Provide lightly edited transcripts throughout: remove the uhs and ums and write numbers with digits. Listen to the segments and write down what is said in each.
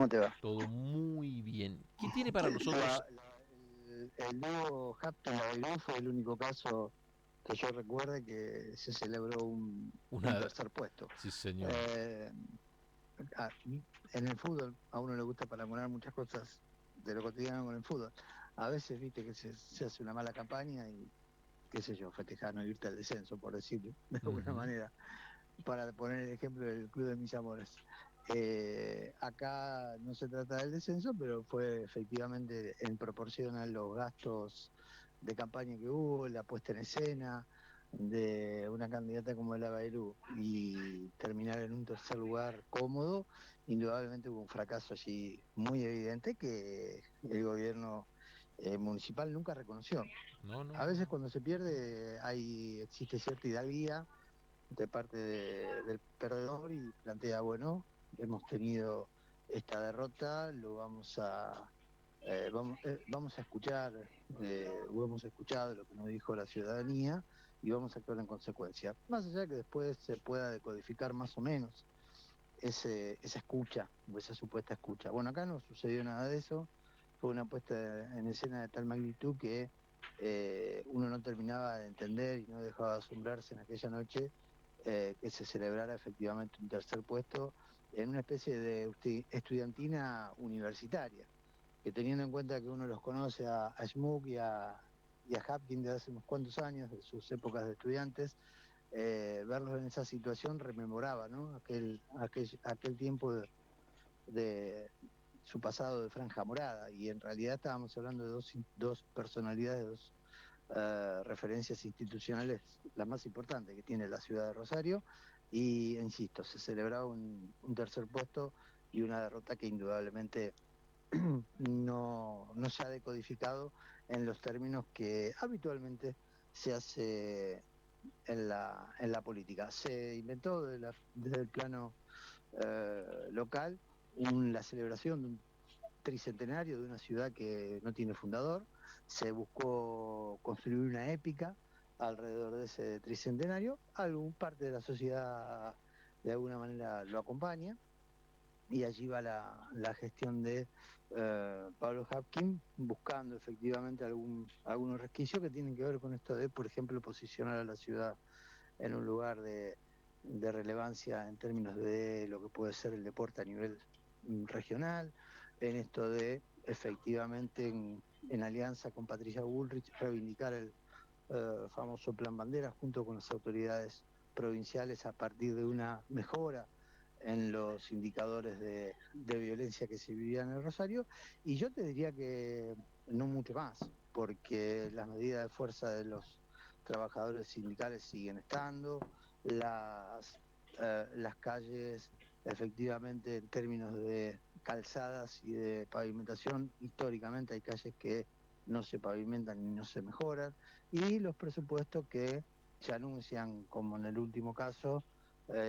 ¿Cómo te va? Todo muy bien. ¿Qué tiene para nosotros El nuevo Hampton Bailey fue el único caso que yo recuerde que se celebró un una... tercer puesto. Sí, señor. Eh, en el fútbol a uno le gusta paramonar muchas cosas de lo cotidiano con el fútbol. A veces viste que se hace una mala campaña y qué sé yo, festejar no irte al descenso, por decirlo de alguna Ujú. manera, para poner el ejemplo del Club de Mis Amores. Acá no se trata del descenso, pero fue efectivamente en proporción a los gastos de campaña que hubo, la puesta en escena de una candidata como la Bailú y terminar en un tercer lugar cómodo, indudablemente hubo un fracaso allí muy evidente que el gobierno municipal nunca reconoció. No, no, A veces no. cuando se pierde existe cierta hidalguía de parte del perdedor y plantea, bueno, hemos tenido esta derrota, lo vamos a escuchar, o hemos escuchado lo que nos dijo la ciudadanía y vamos a actuar en consecuencia. Más allá de que después se pueda decodificar más o menos esa escucha o esa supuesta escucha. Bueno, acá no sucedió nada de eso, fue una puesta en escena de tal magnitud que uno no terminaba de entender y no dejaba de asombrarse en aquella noche que se celebrara efectivamente un tercer puesto en una especie de estudiantina universitaria, que teniendo en cuenta que uno los conoce a Schmuck y a Hapkin de hace unos cuantos años, de sus épocas de estudiantes, verlos en esa situación rememoraba, ¿no? Aquel tiempo de su pasado de franja morada, y en realidad estábamos hablando de dos personalidades, dos referencias institucionales, las más importantes que tiene la ciudad de Rosario, y insisto, se celebraba un tercer puesto y una derrota que indudablemente no se ha decodificado en los términos que habitualmente se hace en la política. Se inventó desde el plano local la celebración de un tricentenario de una ciudad que no tiene fundador, se buscó construir una épica alrededor de ese tricentenario, algún parte de la sociedad de alguna manera lo acompaña, y allí va la gestión de Pablo Hapkin buscando efectivamente algunos resquicios que tienen que ver con esto de, por ejemplo, posicionar a la ciudad en un lugar de relevancia en términos de lo que puede ser el deporte a nivel regional, en esto de efectivamente en alianza con Patricia Bullrich reivindicar el famoso Plan Bandera junto con las autoridades provinciales a partir de una mejora en los indicadores de violencia que se vivían en el Rosario, y yo te diría que no mucho más, porque las medidas de fuerza de los trabajadores sindicales siguen estando, las calles efectivamente en términos de calzadas y de pavimentación, históricamente hay calles que no se pavimentan y no se mejoran, y los presupuestos que se anuncian, como en el último caso,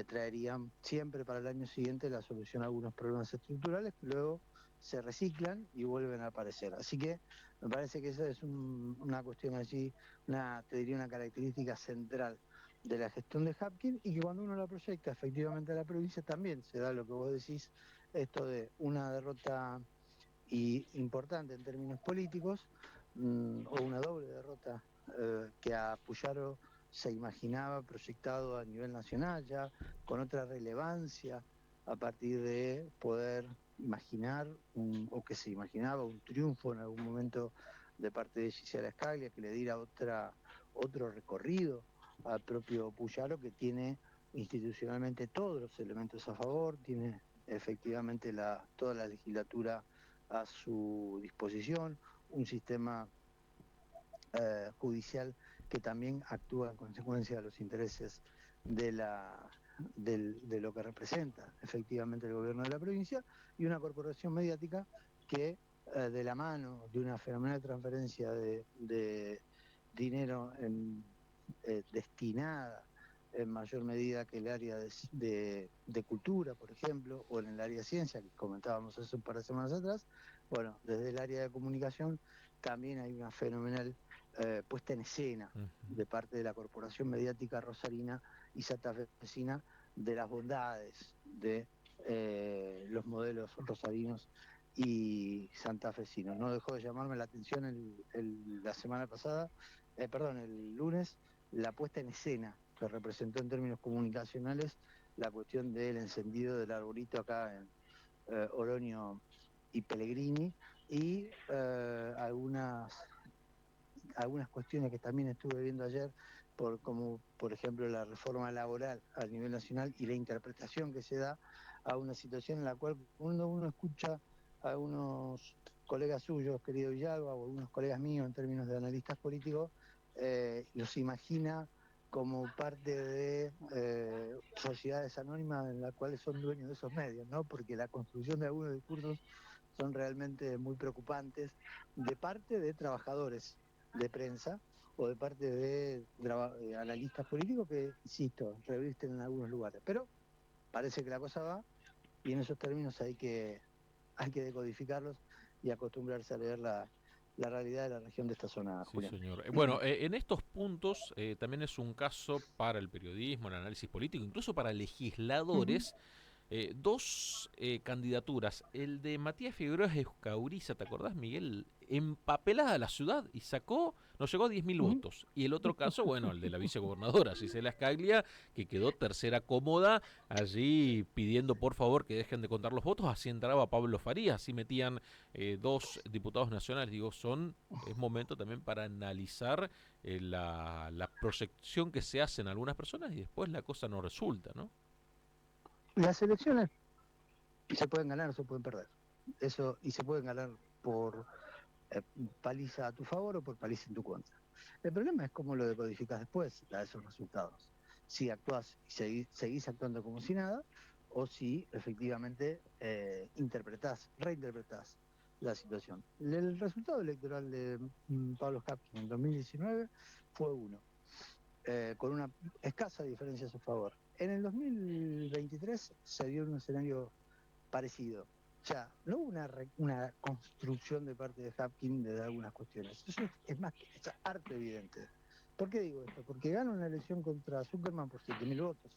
traerían siempre para el año siguiente la solución a algunos problemas estructurales que luego se reciclan y vuelven a aparecer. Así que me parece que esa es una cuestión allí, te diría una característica central de la gestión de Hapkin, y que cuando uno la proyecta efectivamente a la provincia también se da lo que vos decís, esto de una derrota importante en términos políticos, o una doble derrota que a Puyaro se imaginaba proyectado a nivel nacional, ya con otra relevancia, a partir de poder imaginar, o que se imaginaba un triunfo en algún momento de parte de Gisela Scaglia, que le diera otro recorrido al propio Puyaro, que tiene institucionalmente todos los elementos a favor, tiene efectivamente toda la legislatura a su disposición, un sistema judicial que también actúa en consecuencia de los intereses de, de lo que representa efectivamente el gobierno de la provincia, y una corporación mediática que de la mano de una fenomenal transferencia de dinero destinada en mayor medida que el área de cultura, por ejemplo, o en el área de ciencia, que comentábamos hace un par de semanas atrás, bueno, desde el área de comunicación también hay una fenomenal puesta en escena Ujú. de parte de la Corporación Mediática Rosarina y Santafesina de las bondades de los modelos rosarinos y santafesinos. No dejó de llamarme la atención la semana pasada, el lunes, la puesta en escena que representó en términos comunicacionales la cuestión del encendido del arbolito acá en Oroño y Pellegrini, y algunas cuestiones que también estuve viendo ayer, como por ejemplo la reforma laboral a nivel nacional y la interpretación que se da a una situación en la cual cuando uno escucha a unos colegas suyos, querido Villalba, o algunos colegas míos en términos de analistas políticos, los imagina como parte de sociedades anónimas en las cuales son dueños de esos medios, ¿no? Porque la construcción de algunos discursos son realmente muy preocupantes de parte de trabajadores de prensa o de parte de analistas políticos que, insisto, revisten en algunos lugares. Pero parece que la cosa va y en esos términos hay que decodificarlos y acostumbrarse a leer la realidad de la región de esta zona, Sí, Julián. señor. Bueno, en estos puntos también es un caso para el periodismo, el análisis político, incluso para Uh-huh. legisladores. Dos candidaturas, el de Matías Figueroa Escauriza, ¿te acordás, Miguel? Empapelada la ciudad y nos llegó a 10.000 Uh-huh. votos. Y el otro caso, bueno, el de la vicegobernadora, Gisela Scaglia, que quedó tercera cómoda, allí pidiendo por favor que dejen de contar los votos, así entraba Pablo Farías, así metían dos diputados nacionales. Digo, es momento también para analizar la proyección que se hace en algunas personas y después la cosa no resulta, ¿no? Las elecciones se pueden ganar o se pueden perder. Eso, y se pueden ganar por eh, paliza a tu favor o por paliza en tu contra. El problema es cómo lo decodificas después a esos resultados. Si actúas y seguís actuando como si nada, o si efectivamente reinterpretás la situación. El resultado electoral de Pablo Hapkin en 2019 fue uno, con una escasa diferencia a su favor. En el 2023 se dio un escenario parecido. O sea, no hubo una construcción de parte de Hapkin de algunas cuestiones. Eso es más que es harto evidente. ¿Por qué digo esto? Porque gana una elección contra Zuckerman por 7.000 votos.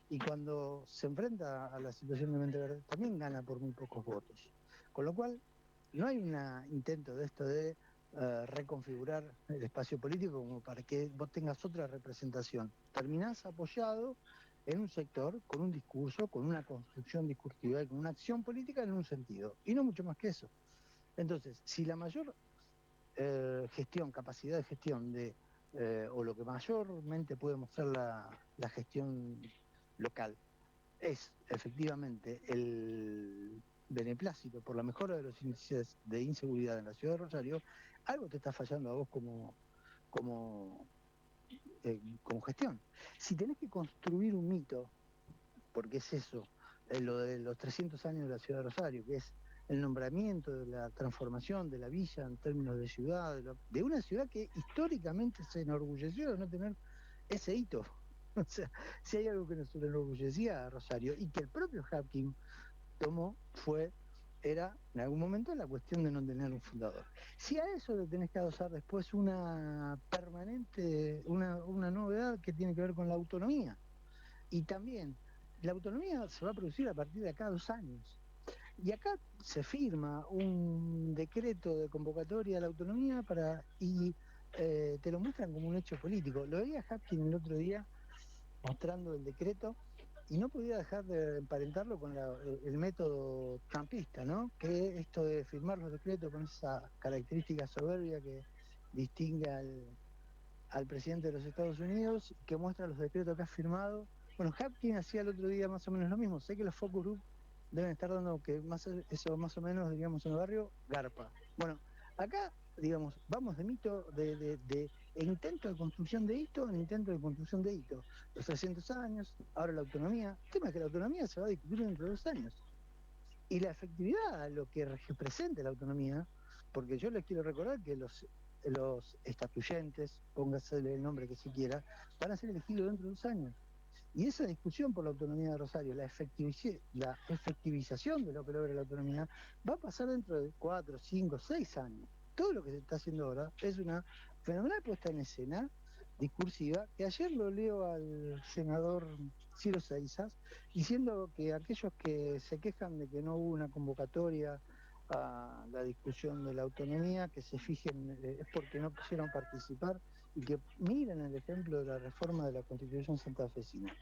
Y cuando se enfrenta a la situación de Mente Verde, también gana por muy pocos votos. Con lo cual, no hay un intento de esto de reconfigurar el espacio político como para que vos tengas otra representación. Terminás apoyado en un sector con un discurso, con una construcción discursiva y con una acción política en un sentido, y no mucho más que eso. Entonces, si la mayor capacidad de gestión o lo que mayormente puede mostrar la gestión local es efectivamente el beneplácito por la mejora de los índices de inseguridad en la ciudad de Rosario, algo te está fallando a vos como, como gestión. Si tenés que construir un mito, porque es eso, lo de los 300 años de la ciudad de Rosario, que es el nombramiento de la transformación de la villa en términos de ciudad, de una ciudad que históricamente se enorgulleció de no tener ese hito. O sea, si hay algo que nos enorgullecía a Rosario y que el propio Hapkin tomó, era en algún momento la cuestión de no tener un fundador. Si a eso le tenés que adosar después una novedad que tiene que ver con la autonomía, y también la autonomía se va a producir a partir de acá 2 años. Y acá se firma un decreto de convocatoria de la autonomía y te lo muestran como un hecho político. Lo veía Hapkin el otro día mostrando el decreto y no podía dejar de emparentarlo con el método trumpista, ¿no? Que esto de firmar los decretos con esa característica soberbia que distingue al presidente de los Estados Unidos, que muestra los decretos que ha firmado. Bueno, Hapkin hacía el otro día más o menos lo mismo. Sé que los focus group deben estar dando eso más o menos, digamos, en el barrio, garpa. Bueno, acá, digamos, vamos de mito, de intento de construcción de hito en intento de construcción de hito. Los 300 años, ahora la autonomía. El tema es que la autonomía se va a discutir dentro de 2 años. Y la efectividad, lo que representa la autonomía, porque yo les quiero recordar que los estatuyentes, póngase el nombre que se quiera, van a ser elegidos dentro de 2 años. Y esa discusión por la autonomía de Rosario, la efectivización de lo que logra la autonomía, va a pasar dentro de 4, 5, 6 años. Todo lo que se está haciendo ahora es una fenomenal puesta en escena discursiva, que ayer lo leo al senador Ciro Seixas, diciendo que aquellos que se quejan de que no hubo una convocatoria a la discusión de la autonomía, que se fijen, es porque no quisieron participar y que miren el ejemplo de la reforma de la Constitución santafesina.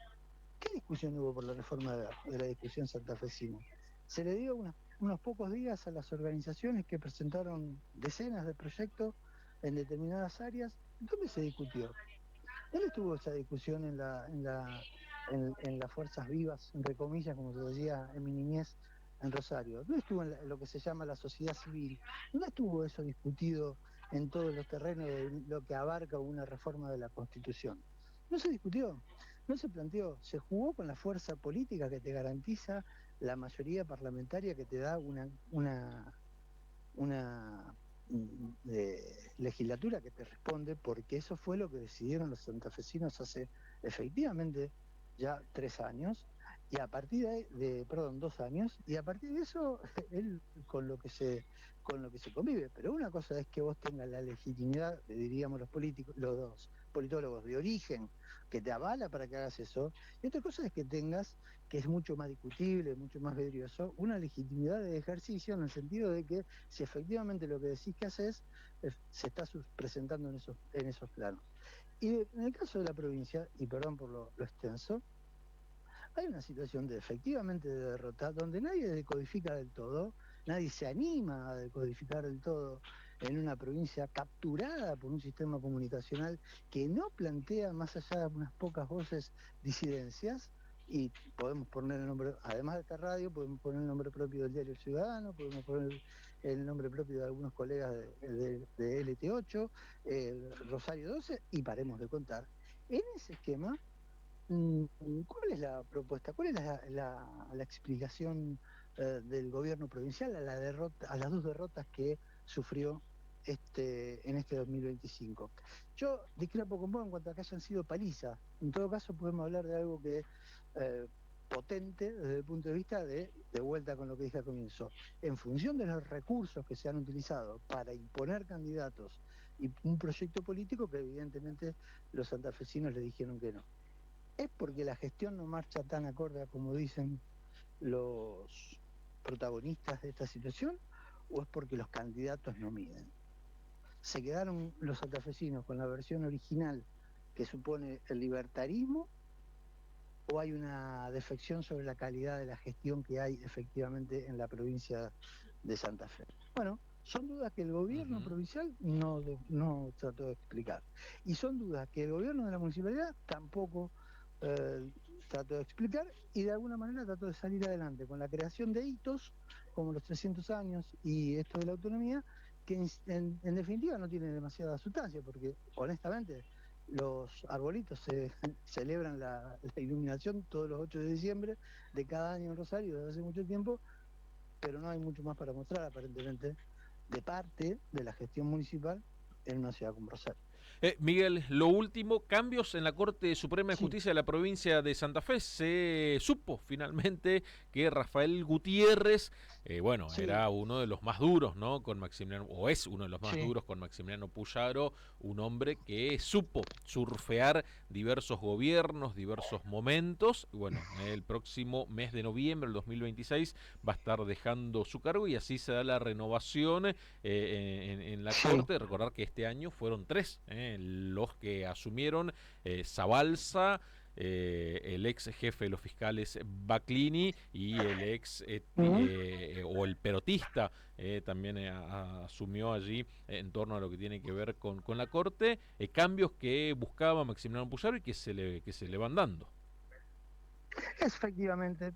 ¿Qué discusión hubo por la reforma de la discusión santafesina? Se le dio unos pocos días a las organizaciones que presentaron decenas de proyectos en determinadas áreas. ¿Dónde se discutió? ¿Dónde estuvo esa discusión en las fuerzas vivas, entre comillas, como se decía en mi niñez, en Rosario? ¿Dónde estuvo en lo que se llama la sociedad civil? ¿Dónde estuvo eso discutido en todos los terrenos de lo que abarca una reforma de la Constitución? No se discutió, no se planteó, se jugó con la fuerza política que te garantiza la mayoría parlamentaria que te da una legislatura que te responde, porque eso fue lo que decidieron los santafesinos hace efectivamente ya 3 años, y a partir perdón, 2 años, y a partir de eso él con lo que se convive. Pero una cosa es que vos tengas la legitimidad, diríamos los políticos, los politólogos de origen, que te avala para que hagas eso, y otra cosa es que tengas, que es mucho más discutible, mucho más vidrioso, una legitimidad de ejercicio en el sentido de que si efectivamente lo que decís que haces se está presentando en esos planos. Y en el caso de la provincia, y perdón por lo extenso, hay una situación de efectivamente de derrota donde nadie decodifica del todo, nadie se anima a decodificar del todo en una provincia capturada por un sistema comunicacional que no plantea más allá de unas pocas voces disidencias. Y podemos poner el nombre, además de esta radio, podemos poner el nombre propio del Diario Ciudadano, podemos poner el nombre propio de algunos colegas de LT8, Rosario 12, y paremos de contar. En ese esquema, ¿cuál es la propuesta? ¿Cuál es la explicación del gobierno provincial a a las dos derrotas que sufrió en este 2025? Yo discrepo con vos en cuanto a que hayan sido palizas. En todo caso, podemos hablar de algo que eh, potente desde el punto de vista de vuelta con lo que dije al comienzo. En función de los recursos que se han utilizado para imponer candidatos y un proyecto político que evidentemente los santafesinos le dijeron que no. ¿Es porque la gestión no marcha tan acorde a como dicen los protagonistas de esta situación? ¿O es porque los candidatos no miden? ¿Se quedaron los santafesinos con la versión original que supone el libertarismo? ¿O hay una defección sobre la calidad de la gestión que hay efectivamente en la provincia de Santa Fe? Bueno, son dudas que el gobierno provincial no trató de explicar. Y son dudas que el gobierno de la municipalidad tampoco trató de explicar, y de alguna manera trató de salir adelante con la creación de hitos como los 300 años y esto de la autonomía, que en definitiva no tiene demasiada sustancia, porque honestamente los arbolitos se celebran la iluminación todos los 8 de diciembre de cada año en Rosario desde hace mucho tiempo, pero no hay mucho más para mostrar aparentemente de parte de la gestión municipal en una ciudad como Rosario. Miguel, lo último, cambios en la Corte Suprema de Sí, Justicia de la provincia de Santa Fe. Se supo finalmente que Rafael Gutiérrez, bueno, sí, era uno de los más duros, ¿no? Con Maximiliano, o es uno de los más sí. duros con Maximiliano Puyaro, un hombre que supo surfear diversos gobiernos, diversos momentos. Y bueno, el próximo mes de noviembre del 2026 va a estar dejando su cargo y así se da la renovación en la Sí. Corte. Recordar que este año fueron tres los que asumieron: Zabalza, el ex jefe de los fiscales Baclini y el ex Ujú. o el perotista también asumió allí en torno a lo que tiene que ver con la Corte, cambios que buscaba Maximiliano Puyaro y que se le van dando. Efectivamente,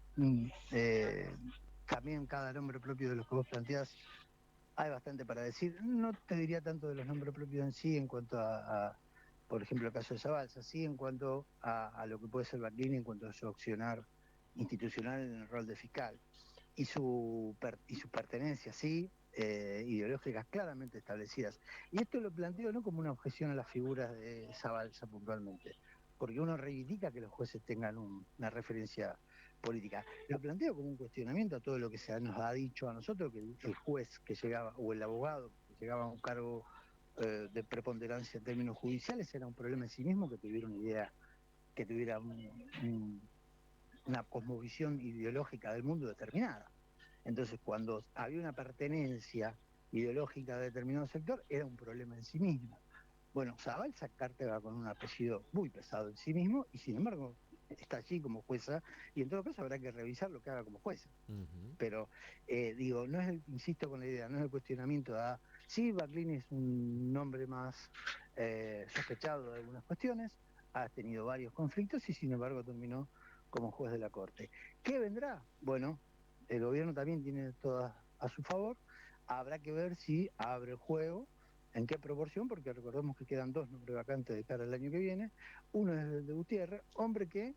también cada nombre propio de los que vos planteás hay bastante para decir. No te diría tanto de los nombres propios en sí en cuanto por ejemplo, el caso de Zabalza, sí en cuanto a lo que puede ser Baclini en cuanto a su accionar institucional en el rol de fiscal y sus pertenencias, sí, ideológicas claramente establecidas. Y esto lo planteo no como una objeción a las figuras de Zabalza puntualmente, porque uno reivindica que los jueces tengan una referencia política. Lo planteo como un cuestionamiento a todo lo que se nos ha dicho a nosotros, que el juez que llegaba, o el abogado que llegaba a un cargo de preponderancia en términos judiciales, era un problema en sí mismo, que tuviera una idea, que tuviera una cosmovisión ideológica del mundo determinada. Entonces, cuando había una pertenencia ideológica de determinado sector, era un problema en sí mismo. Bueno, Zabalza carga con un apellido muy pesado en sí mismo y sin embargo está allí como jueza y en todo caso habrá que revisar lo que haga como jueza. Pero digo, no es insisto con la idea, no es el cuestionamiento a sí, Barlini es un nombre más sospechado de algunas cuestiones, ha tenido varios conflictos y sin embargo terminó como juez de la Corte. ¿Qué vendrá? Bueno, el gobierno también tiene todas a su favor, habrá que ver si abre el juego, en qué proporción, porque recordemos que quedan 2 nombres vacantes de cara al año que viene, uno es el de Gutiérrez, hombre que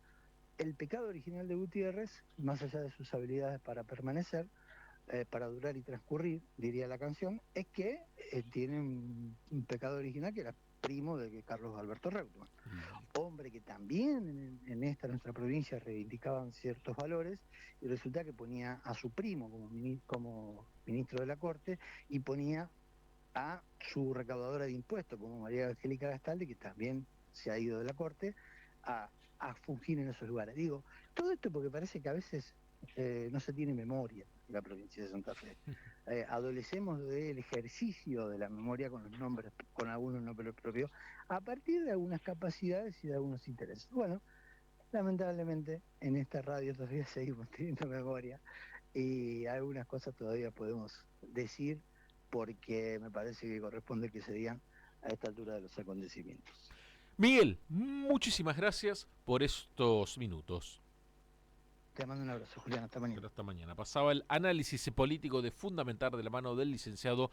el pecado original de Gutiérrez, más allá de sus habilidades para permanecer, para durar y transcurrir, diría la canción, es que tiene un pecado original que era primo de Carlos Alberto Reutemann. Hombre que también en esta nuestra provincia reivindicaban ciertos valores y resulta que ponía a su primo como ministro de la Corte y ponía a su recaudadora de impuestos como María Angélica Gastaldi, que también se ha ido de la Corte, a, a fungir en esos lugares. Digo, todo esto porque parece que a veces no se tiene memoria en la provincia de Santa Fe. Adolecemos del ejercicio de la memoria con los nombres, con algunos nombres propios, a partir de algunas capacidades y de algunos intereses. Bueno, lamentablemente en esta radio todavía seguimos teniendo memoria y algunas cosas todavía podemos decir porque me parece que corresponde que se digan a esta altura de los acontecimientos. Miguel, muchísimas gracias por estos minutos. Te mando un abrazo, Julián, hasta mañana. Pero hasta mañana. Pasaba el análisis político de Fundamentar de la mano del licenciado